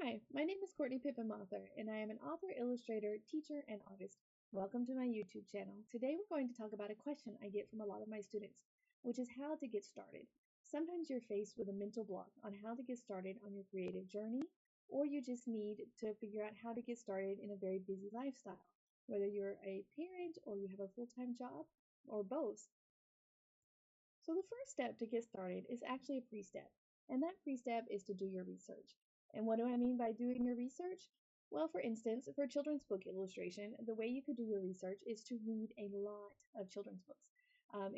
Hi, my name is Courtney Pippin-Mathur, and I am an author, illustrator, teacher, and artist. Welcome to my YouTube channel. Today we're going to talk about a question I get from a lot of my students, which is how to get started. Sometimes you're faced with a mental block on how to get started on your creative journey, or you just need to figure out how to get started in a very busy lifestyle, whether you're a parent or you have a full-time job, or both. So the first step to get started is actually a pre-step, and that pre-step is to do your research. And what do I mean by doing your research? Well, for instance, for children's book illustration, the way you could do your research is to read a lot of children's books.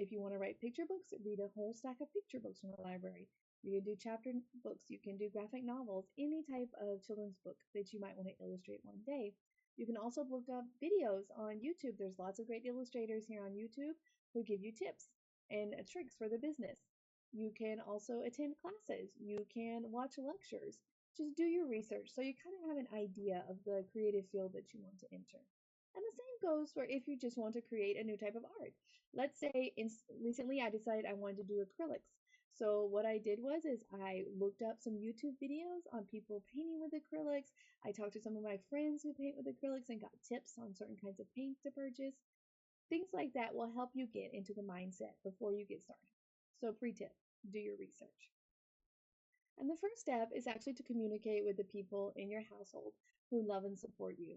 If you want to write picture books, read a whole stack of picture books from the library. You can do chapter books, you can do graphic novels, any type of children's book that you might want to illustrate one day. You can also look up videos on YouTube. There's lots of great illustrators here on YouTube who give you tips and tricks for the business. You can also attend classes. You can watch lectures. Just do your research so you kind of have an idea of the creative field that you want to enter. And the same goes for if you just want to create a new type of art. Let's say recently I decided I wanted to do acrylics. So what I did was I looked up some YouTube videos on people painting with acrylics. I talked to some of my friends who paint with acrylics and got tips on certain kinds of paints to purchase. Things like that will help you get into the mindset before you get started. So pre-tip, do your research. And the first step is actually to communicate with the people in your household who love and support you.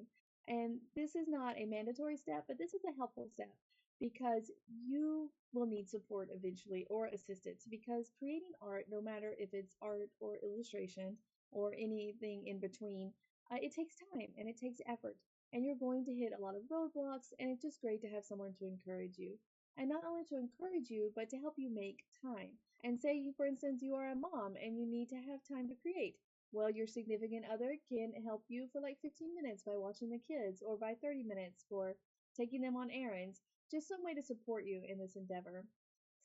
And this is not a mandatory step, but this is a helpful step because you will need support eventually or assistance because creating art, no matter if it's art or illustration or anything in between, it takes time and it takes effort. And you're going to hit a lot of roadblocks, and it's just great to have someone to encourage you. And not only to encourage you, but to help you make time. And say, for instance, you are a mom and you need to have time to create. Well, your significant other can help you for like 15 minutes by watching the kids or by 30 minutes for taking them on errands. Just some way to support you in this endeavor.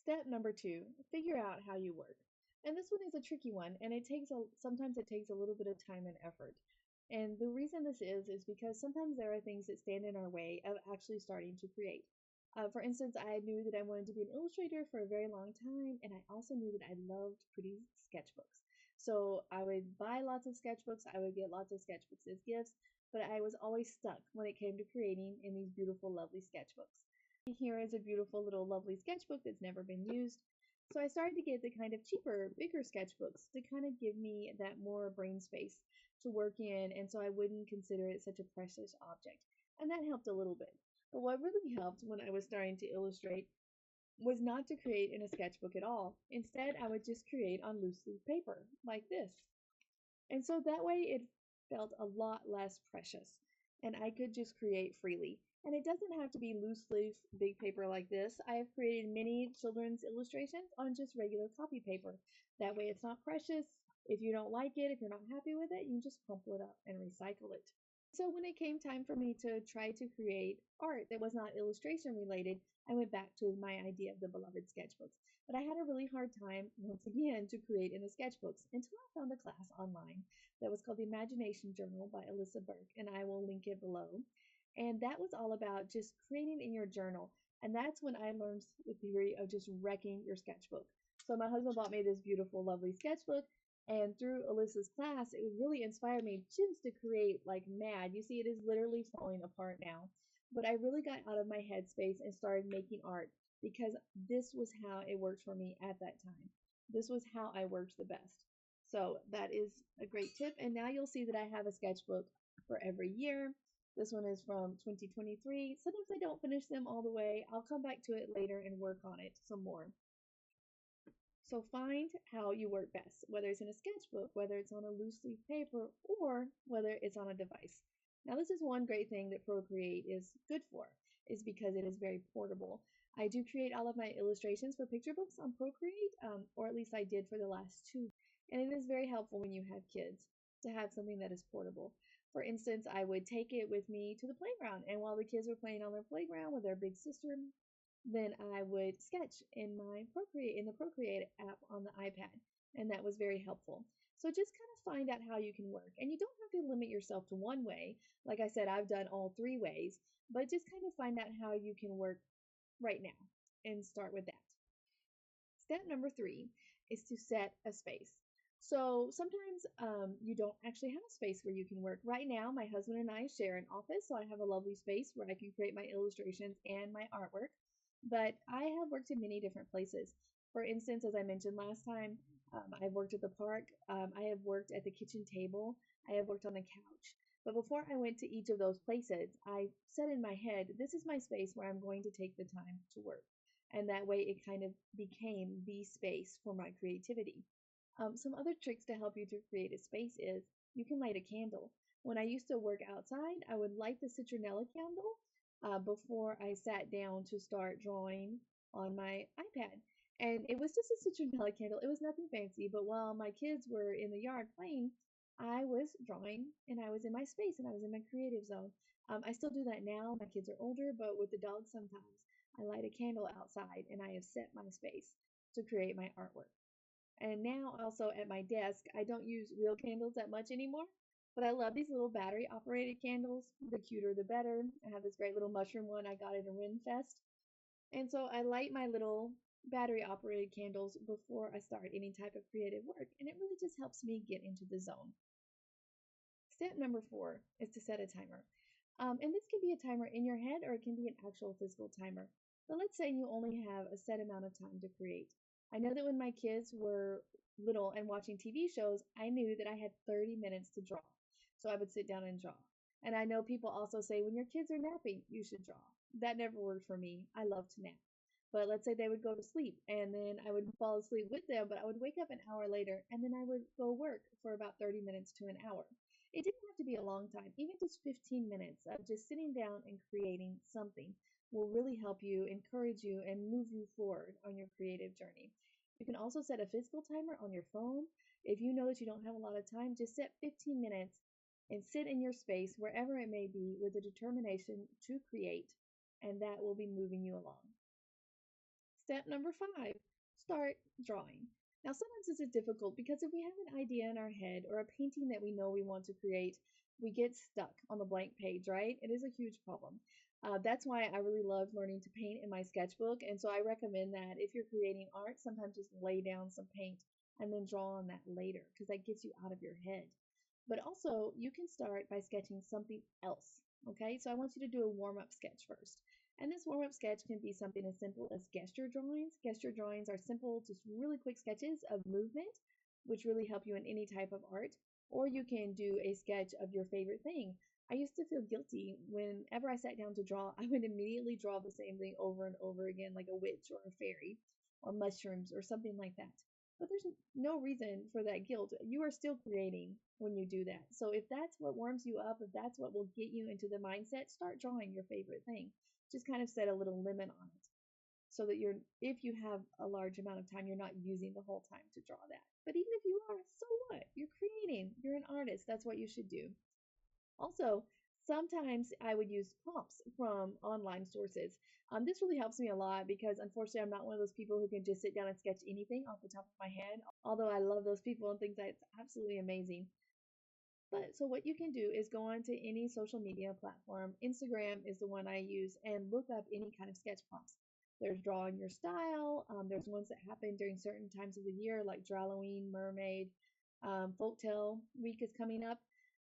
Step number 2, figure out how you work. And this one is a tricky one, and sometimes it takes a little bit of time and effort. And the reason this is because sometimes there are things that stand in our way of actually starting to create. For instance, I knew that I wanted to be an illustrator for a very long time, and I also knew that I loved pretty sketchbooks. So I would buy lots of sketchbooks, I would get lots of sketchbooks as gifts, but I was always stuck when it came to creating in these beautiful, lovely sketchbooks. Here is a beautiful little lovely sketchbook that's never been used. So I started to get the kind of cheaper, bigger sketchbooks to kind of give me that more brain space to work in, and so I wouldn't consider it such a precious object. And that helped a little bit. But what really helped when I was starting to illustrate was not to create in a sketchbook at all. Instead, I would just create on loose leaf paper, like this. And so that way it felt a lot less precious, and I could just create freely. And it doesn't have to be loose leaf big paper like this. I have created many children's illustrations on just regular copy paper. That way it's not precious. If you don't like it, if you're not happy with it, you can just crumple it up and recycle it. So when it came time for me to try to create art that was not illustration related, I went back to my idea of the beloved sketchbooks. But I had a really hard time, once again, to create in the sketchbooks until I found a class online that was called the Imagination Journal by Alyssa Burke, and I will link it below. And that was all about just creating in your journal. And that's when I learned the theory of just wrecking your sketchbook. So my husband bought me this beautiful, lovely sketchbook, and through Alyssa's class, it really inspired me just to create like mad. You see, it is literally falling apart now. But I really got out of my headspace and started making art because this was how it worked for me at that time. This was how I worked the best. So that is a great tip. And now you'll see that I have a sketchbook for every year. This one is from 2023. Sometimes I don't finish them all the way. I'll come back to it later and work on it some more. So find how you work best, whether it's in a sketchbook, whether it's on a loose leaf paper, or whether it's on a device. Now, this is one great thing that Procreate is good for, is because it is very portable. I do create all of my illustrations for picture books on Procreate, or at least I did for the last 2. And it is very helpful when you have kids to have something that is portable. For instance, I would take it with me to the playground, and while the kids were playing on their playground with their big sister, then I would sketch in the Procreate app on the iPad, and that was very helpful. So just kind of find out how you can work, and you don't have to limit yourself to one way. Like I said, I've done all 3 ways, but just kind of find out how you can work right now and start with that. Step number 3 is to set a space. So sometimes you don't actually have a space where you can work. Right now, my husband and I share an office, so I have a lovely space where I can create my illustrations and my artwork. But I have worked in many different places. For instance, as I mentioned last time, I've worked at the park, I have worked at the kitchen table, I have worked on the couch. But before I went to each of those places, I said in my head, this is my space where I'm going to take the time to work. And that way it kind of became the space for my creativity. Some other tricks to help you to create a space is you can light a candle. When I used to work outside, I would light the citronella candle before I sat down to start drawing on my iPad. And it was just a citronella candle. It was nothing fancy, but while my kids were in the yard playing, I was drawing and I was in my space and I was in my creative zone. I still do that now. My kids are older, but with the dogs, sometimes I light a candle outside and I have set my space to create my artwork. And now also at my desk, I don't use real candles that much anymore, but I love these little battery operated candles. The cuter, the better. I have this great little mushroom one I got at a Renfest. And so I light my little battery operated candles before I start any type of creative work. And it really just helps me get into the zone. Step number 4 is to set a timer. And this can be a timer in your head or it can be an actual physical timer. But let's say you only have a set amount of time to create. I know that when my kids were little and watching TV shows, I knew that I had 30 minutes to draw. So I would sit down and draw. And I know people also say when your kids are napping, you should draw. That never worked for me. I love to nap. But let's say they would go to sleep and then I would fall asleep with them, but I would wake up an hour later and then I would go work for about 30 minutes to an hour. It didn't have to be a long time, even just 15 minutes of just sitting down and creating something will really help you, encourage you, and move you forward on your creative journey. You can also set a physical timer on your phone. If you know that you don't have a lot of time, just set 15 minutes and sit in your space, wherever it may be, with a determination to create, and that will be moving you along. Step number 5, start drawing. Now, sometimes this is difficult because if we have an idea in our head or a painting that we know we want to create, we get stuck on the blank page, right? It is a huge problem. That's why I really love learning to paint in my sketchbook. And so I recommend that if you're creating art, sometimes just lay down some paint and then draw on that later because that gets you out of your head. But also, you can start by sketching something else. Okay, so I want you to do a warm up sketch first. And this warm up sketch can be something as simple as gesture drawings. Gesture drawings are simple, just really quick sketches of movement, which really help you in any type of art. Or you can do a sketch of your favorite thing. I used to feel guilty whenever I sat down to draw, I would immediately draw the same thing over and over again, like a witch or a fairy or mushrooms or something like that. But there's no reason for that guilt. You are still creating when you do that. So if that's what warms you up, if that's what will get you into the mindset, start drawing your favorite thing. Just kind of set a little limit on it so that if you have a large amount of time, you're not using the whole time to draw that. But even if you are, so what? You're creating, you're an artist. That's what you should do. Also, sometimes I would use prompts from online sources. This really helps me a lot because unfortunately I'm not one of those people who can just sit down and sketch anything off the top of my head, although I love those people and think that's absolutely amazing. But so what you can do is go on to any social media platform. Instagram is the one I use and look up any kind of sketch prompts. There's drawing your style. There's ones that happen during certain times of the year, like Halloween, Mermaid, Folktale Week is coming up.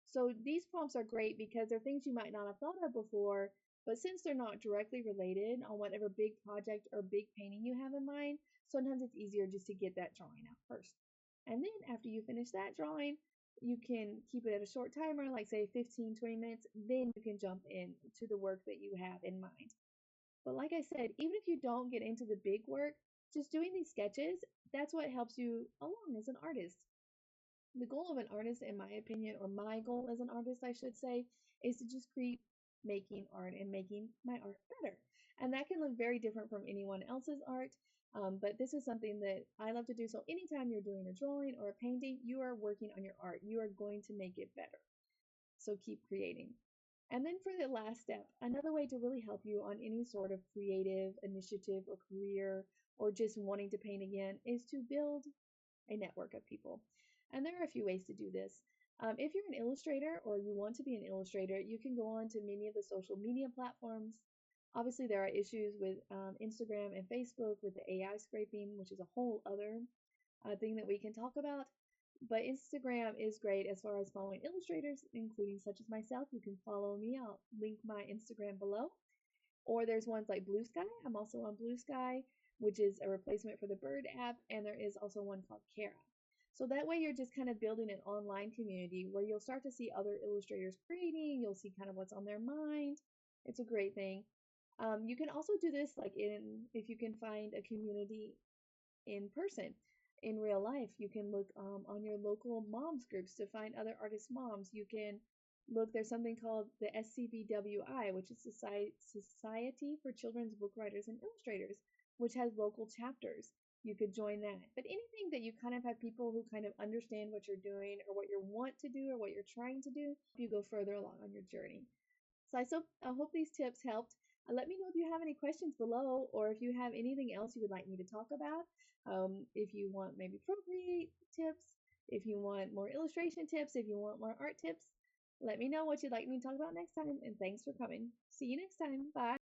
So these prompts are great because they're things you might not have thought of before, but since they're not directly related on whatever big project or big painting you have in mind, sometimes it's easier just to get that drawing out first. And then after you finish that drawing, you can keep it at a short timer, like say 15, 20 minutes, then you can jump in to the work that you have in mind. But like I said, even if you don't get into the big work, just doing these sketches, that's what helps you along as an artist. The goal of an artist, in my opinion, or my goal as an artist, I should say, is to just keep making art and making my art better. And that can look very different from anyone else's art. But this is something that I love to do. So anytime you're doing a drawing or a painting, you are working on your art. You are going to make it better. So keep creating. And then for the last step, another way to really help you on any sort of creative initiative or career or just wanting to paint again is to build a network of people. And there are a few ways to do this. If you're an illustrator or you want to be an illustrator, you can go on to many of the social media platforms. Obviously, there are issues with Instagram and Facebook with the AI scraping, which is a whole other thing that we can talk about. But Instagram is great as far as following illustrators, including such as myself. You can follow me. I'll link my Instagram below. Or there's ones like Blue Sky. I'm also on Blue Sky, which is a replacement for the Bird app. And there is also one called Kara. So that way you're just kind of building an online community where you'll start to see other illustrators creating. You'll see kind of what's on their mind. It's a great thing. You can also do this like if you can find a community in person, in real life. You can look on your local moms groups to find other artist moms. You can look, there's something called the SCBWI, which is Society for Children's Book Writers and Illustrators, which has local chapters. You could join that. But anything that you kind of have people who kind of understand what you're doing or what you want to do or what you're trying to do, you go further along on your journey. So I hope these tips helped. Let me know if you have any questions below or if you have anything else you would like me to talk about. If you want maybe Procreate tips, if you want more illustration tips, if you want more art tips, let me know what you'd like me to talk about next time. And thanks for coming. See you next time. Bye.